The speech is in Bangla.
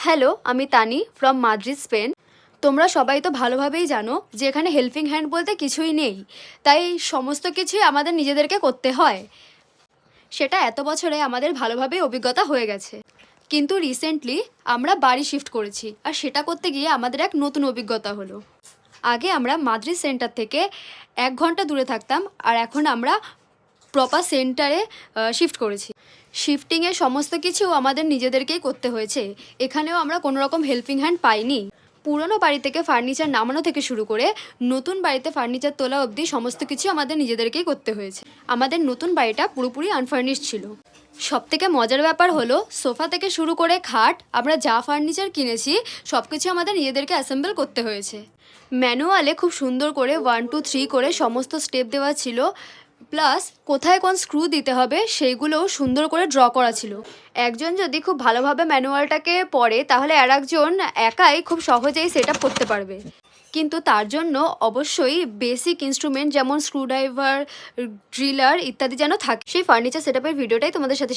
হ্যালো, আমি তানি ফ্রম মাদ্রিদ, স্পেন। তোমরা সবাই তো ভালোভাবেই জানো যে এখানে হেল্পিং হ্যান্ড বলতে কিছুই নেই, তাই সমস্ত কিছুই আমাদের নিজেদেরকে করতে হয়। সেটা এত বছরে আমাদের ভালোভাবেই অভিজ্ঞতা হয়ে গেছে। কিন্তু রিসেন্টলি আমরা বাড়ি শিফট করেছি, আর সেটা করতে গিয়ে আমাদের এক নতুন অভিজ্ঞতা হলো। আগে আমরা মাদ্রিদ সেন্টার থেকে 1 ঘন্টা দূরে থাকতাম, আর এখন আমরা প্রপার সেন্টারে শিফট করেছি। শিফটিংয়ের সমস্ত কিছু আমাদের নিজেদেরকেই করতে হয়েছে। এখানেও আমরা কোনো রকম হেল্পিং হ্যান্ড পাইনি। পুরনো বাড়ি থেকে ফার্নিচার নামানো থেকে শুরু করে নতুন বাড়িতে ফার্নিচার তোলা অবধি সমস্ত কিছু আমাদের নিজেদেরকেই করতে হয়েছে। আমাদের নতুন বাড়িটা পুরোপুরি আনফার্নিশ ছিল। সবথেকে মজার ব্যাপার হলো, সোফা থেকে শুরু করে খাট, আমরা যা ফার্নিচার কিনেছি সব কিছু আমাদের নিজেদেরকে অ্যাসেম্বল করতে হয়েছে। ম্যানুয়ালে খুব সুন্দর করে 1 2 3 করে সমস্ত স্টেপ দেওয়া ছিল, প্লাস কোথায় কোন স্ক্রু দিতে হবে সেইগুলোও সুন্দর করে ড্র করা ছিল। একজন যদি খুব ভালোভাবে ম্যানুয়ালটাকে পড়ে তাহলে আর একজন একাই খুব সহজেই সেট আপ করতে পারবে। কিন্তু তার জন্য অবশ্যই বেসিক ইনস্ট্রুমেন্ট যেমন স্ক্রুড্রাইভার, ড্রিলার ইত্যাদি যেন থাকে। সেই ফার্নিচার সেট আপের ভিডিওটাই তোমাদের সাথে